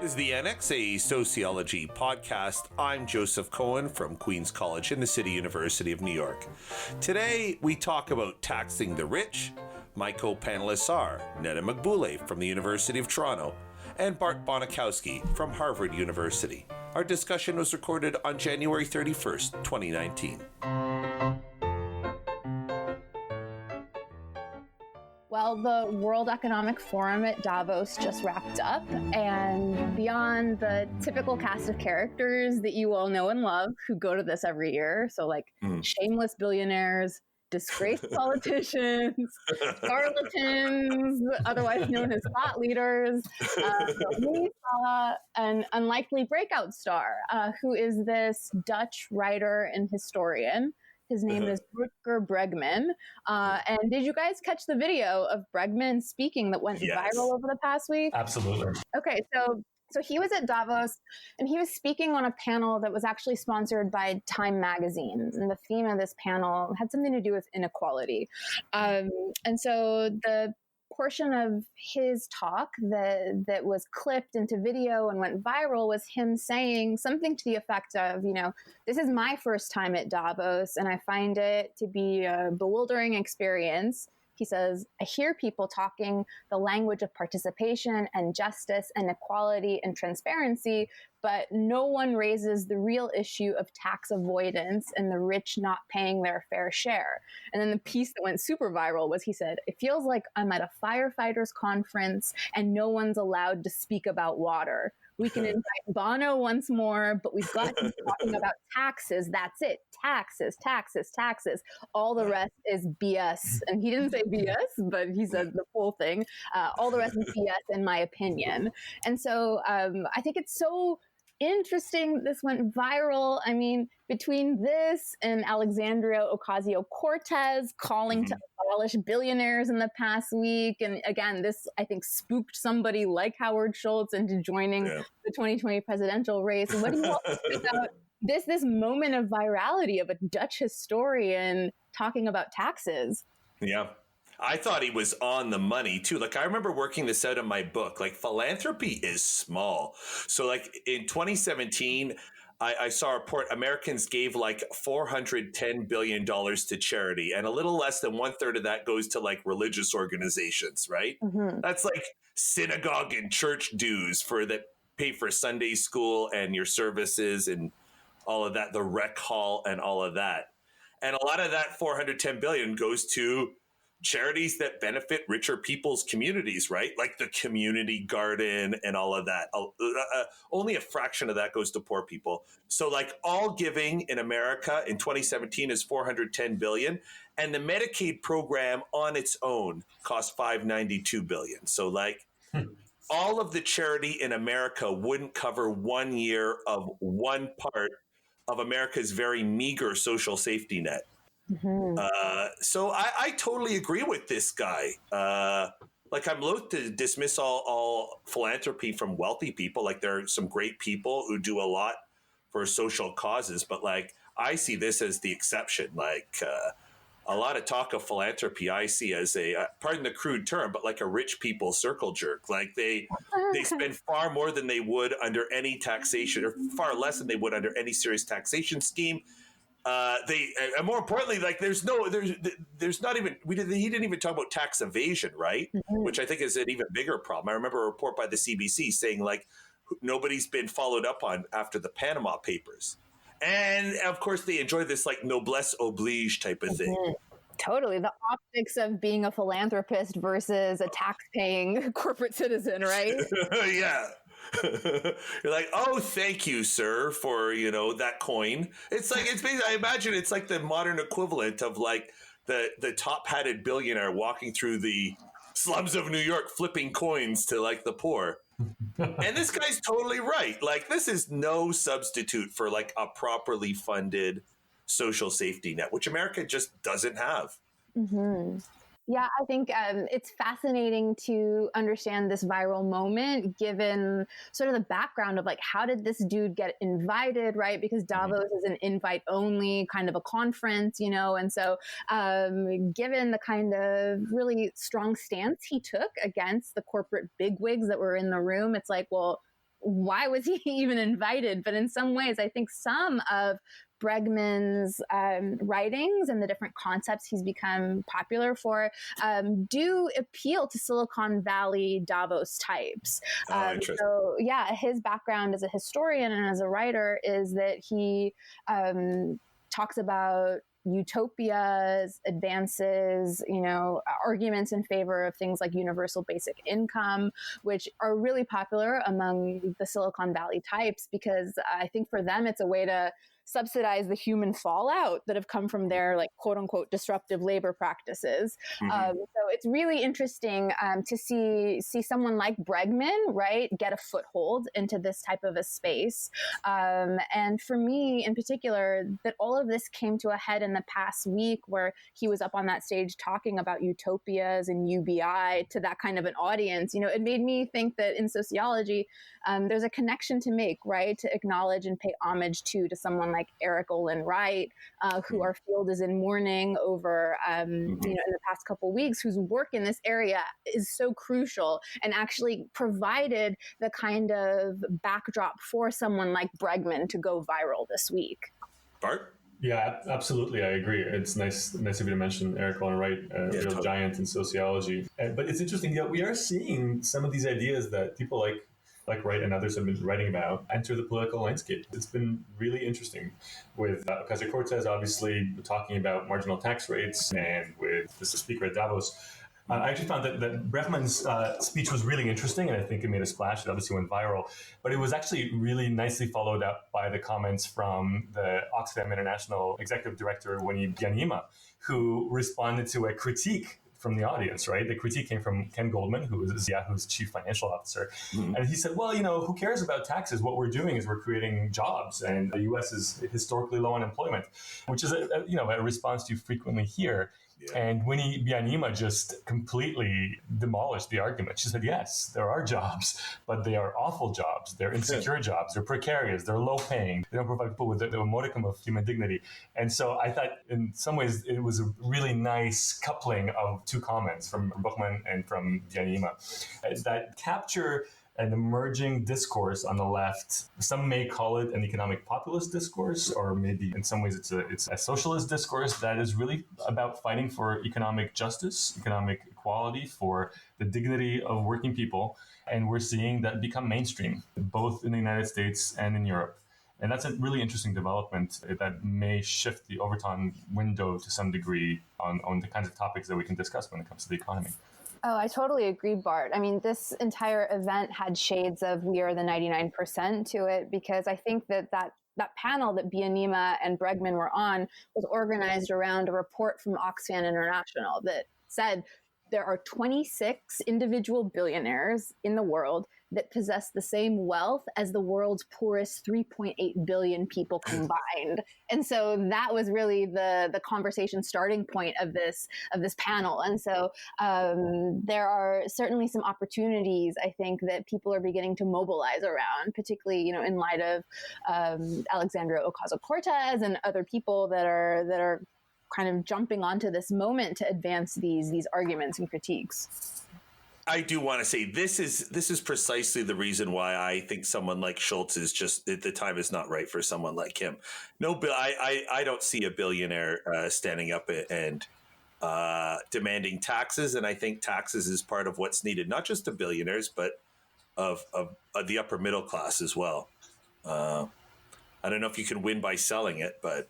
is the Annex, a sociology podcast. I'm Joseph Cohen from Queen's College in the City University of New York. Today, we talk about taxing the rich. My co-panelists are Neda Magbule from the University of Toronto and Bart Bonikowski from Harvard University. Our discussion was recorded on January 31st, 2019. Well, the World Economic Forum at Davos just wrapped up, and beyond the typical cast of characters that you all know and love who go to this every year, so like shameless billionaires, disgraced politicians, charlatans, otherwise known as thought leaders, we saw an unlikely breakout star, who is this Dutch writer and historian. His name is Rutger Bregman. And did you guys catch the video of Bregman speaking that went viral over the past week? Absolutely. Okay, so he was at Davos, and he was speaking on a panel that was actually sponsored by Time magazine. And the theme of this panel had something to do with inequality. And so the portion of his talk that was clipped into video and went viral was him saying something to the effect of, this is my first time at Davos, and I find it to be a bewildering experience. He says, I hear people talking the language of participation and justice and equality and transparency, but no one raises the real issue of tax avoidance and the rich not paying their fair share. And then the piece that went super viral was, he said, it feels like I'm at a firefighters conference and no one's allowed to speak about water. We can invite Bono once more, but we've got to be talking about taxes. That's it. Taxes, taxes, taxes. All the rest is BS. And he didn't say BS, but he said the full thing. All the rest is BS, in my opinion. And so I think it's so interesting this went viral. I mean, between this and Alexandria Ocasio-Cortez calling to abolish billionaires in the past week, and again, this, I think, spooked somebody like Howard Schultz into joining the 2020 presidential race. What do you all think about this moment of virality of a Dutch historian talking about taxes? Yeah. I thought he was on the money too. Like, I remember working this out in my book. Like, philanthropy is small. So like in 2017, I saw a report, Americans gave like $410 billion to charity, and a little less than 1/3 of that goes to like religious organizations, right? Mm-hmm. That's like synagogue and church dues that pay for Sunday school and your services and all of that, the rec hall and all of that. And a lot of that $410 billion goes to charities that benefit richer people's communities, right? Like the community garden and all of that. Only a fraction of that goes to poor people. So like all giving in America in 2017 is $410 billion. And the Medicaid program on its own costs $592 billion. So like all of the charity in America wouldn't cover 1 year of one part of America's very meager social safety net. Mm-hmm. So I totally agree with this guy. Like, I'm loath to dismiss all philanthropy from wealthy people. Like, there are some great people who do a lot for social causes, but like, I see this as the exception. Like, a lot of talk of philanthropy I see as pardon the crude term, but like a rich people circle jerk. Like they spend far more than they would under any taxation, or far less than they would under any serious taxation scheme. And more importantly, like there's not even, he didn't even talk about tax evasion, right? Mm-hmm. Which I think is an even bigger problem. I remember a report by the CBC saying like nobody's been followed up on after the Panama Papers. And of course they enjoy this like noblesse oblige type of thing. Mm-hmm. Totally. The optics of being a philanthropist versus a tax-paying corporate citizen, right? Yeah. You're like, oh, thank you, sir, for, that coin. It's like, it's basically, I imagine it's like the modern equivalent of like the top-hatted billionaire walking through the slums of New York flipping coins to like the poor. And this guy's totally right. Like, this is no substitute for like a properly funded social safety net, which America just doesn't have. Mm-hmm. Yeah, I think it's fascinating to understand this viral moment, given sort of the background of like, how did this dude get invited, right? Because Davos is an invite only kind of a conference, and so given the kind of really strong stance he took against the corporate bigwigs that were in the room, it's like, well, why was he even invited? But in some ways, I think some of Bregman's writings and the different concepts he's become popular for do appeal to Silicon Valley Davos types. So yeah, his background as a historian and as a writer is that he talks about utopias, advances, arguments in favor of things like universal basic income, which are really popular among the Silicon Valley types, because I think for them it's a way to subsidize the human fallout that have come from their like quote unquote disruptive labor practices. So it's really interesting to see someone like Bregman, right, get a foothold into this type of a space. And for me in particular, that all of this came to a head in the past week where he was up on that stage talking about utopias and UBI to that kind of an audience. It made me think that in sociology, there's a connection to make, right, to acknowledge and pay homage to someone like Eric Olin Wright, who our field is in mourning over, in the past couple of weeks, whose work in this area is so crucial and actually provided the kind of backdrop for someone like Bregman to go viral this week. Bart? Yeah, absolutely. I agree. It's nice of you to mention Eric Olin Wright, a real giant in sociology. But it's interesting. Yeah, we are seeing some of these ideas that people like Wright and others have been writing about enter the political landscape. It's been really interesting with Ocasio-Cortez obviously talking about marginal tax rates, and with the speaker at Davos. I actually found that Bregman's speech was really interesting, and I think it made a splash. It obviously went viral, but it was actually really nicely followed up by the comments from the Oxfam International Executive Director, Winnie Byanyima, who responded to a critique from the audience, right? The critique came from Ken Goldman, who is Yahoo's chief financial officer. And he said, well, who cares about taxes? What we're doing is we're creating jobs, and the U.S. is historically low unemployment, which is a response you frequently hear. Yeah. And Winnie Byanyima just completely demolished the argument. She said, yes, there are jobs, but they are awful jobs. They're insecure jobs. They're precarious. They're low paying. They don't provide people with the modicum of human dignity. And so I thought in some ways it was a really nice coupling of two comments from Bregman and from Byanyima that capture an emerging discourse on the left. Some may call it an economic populist discourse, or maybe in some ways it's a socialist discourse that is really about fighting for economic justice, economic equality, for the dignity of working people. And we're seeing that become mainstream, both in the United States and in Europe. And that's a really interesting development that may shift the Overton window to some degree on the kinds of topics that we can discuss when it comes to the economy. Oh, I totally agree, Bart. I mean, this entire event had shades of We Are the 99% to it, because I think that panel that Byanyima and Bregman were on was organized around a report from Oxfam International that said there are 26 individual billionaires in the world that possess the same wealth as the world's poorest 3.8 billion people combined. And so that was really the conversation starting point of this panel. And so there are certainly some opportunities, I think, that people are beginning to mobilize around, particularly, in light of Alexandria Ocasio-Cortez and other people that are kind of jumping onto this moment to advance these arguments and critiques. I do want to say this is precisely the reason why I think someone like Schultz is just, the time is not right for someone like him. No, I don't see a billionaire standing up and demanding taxes, and I think taxes is part of what's needed, not just to billionaires, but of the upper middle class as well. I don't know if you can win by selling it, but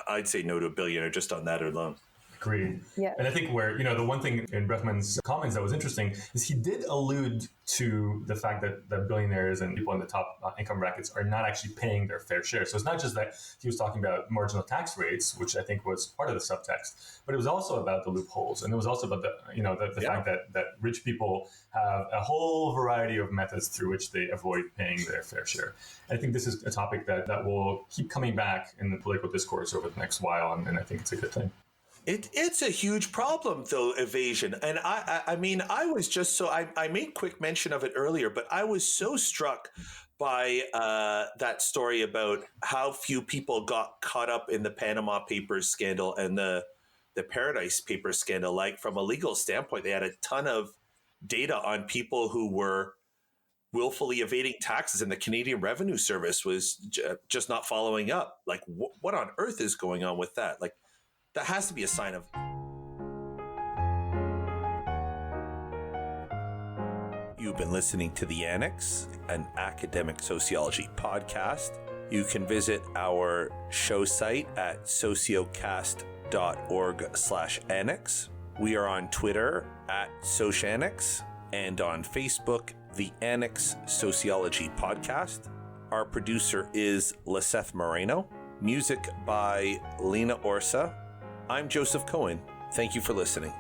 I'd say no to a billionaire just on that alone. Agreed. Yeah. And I think where, the one thing in Bregman's comments that was interesting is he did allude to the fact that billionaires and people in the top income brackets are not actually paying their fair share. So it's not just that he was talking about marginal tax rates, which I think was part of the subtext, but it was also about the loopholes. And it was also about the fact that rich people have a whole variety of methods through which they avoid paying their fair share. I think this is a topic that will keep coming back in the political discourse over the next while, and I think it's a good thing. It's a huge problem, though, evasion. And I mean, I was just I made quick mention of it earlier, but I was so struck by that story about how few people got caught up in the Panama Papers scandal and the Paradise Papers scandal. Like, from a legal standpoint, they had a ton of data on people who were willfully evading taxes, and the Canadian Revenue Service was just not following up. Like, what on earth is going on with that? Like, that has to be a sign of. You've been listening to The Annex, an academic sociology podcast. You can visit our show site at sociocast.org/annex. We are on Twitter at Sociannex and on Facebook, The Annex Sociology Podcast. Our producer is Leseth Moreno. Music by Lena Orsa. I'm Joseph Cohen. Thank you for listening.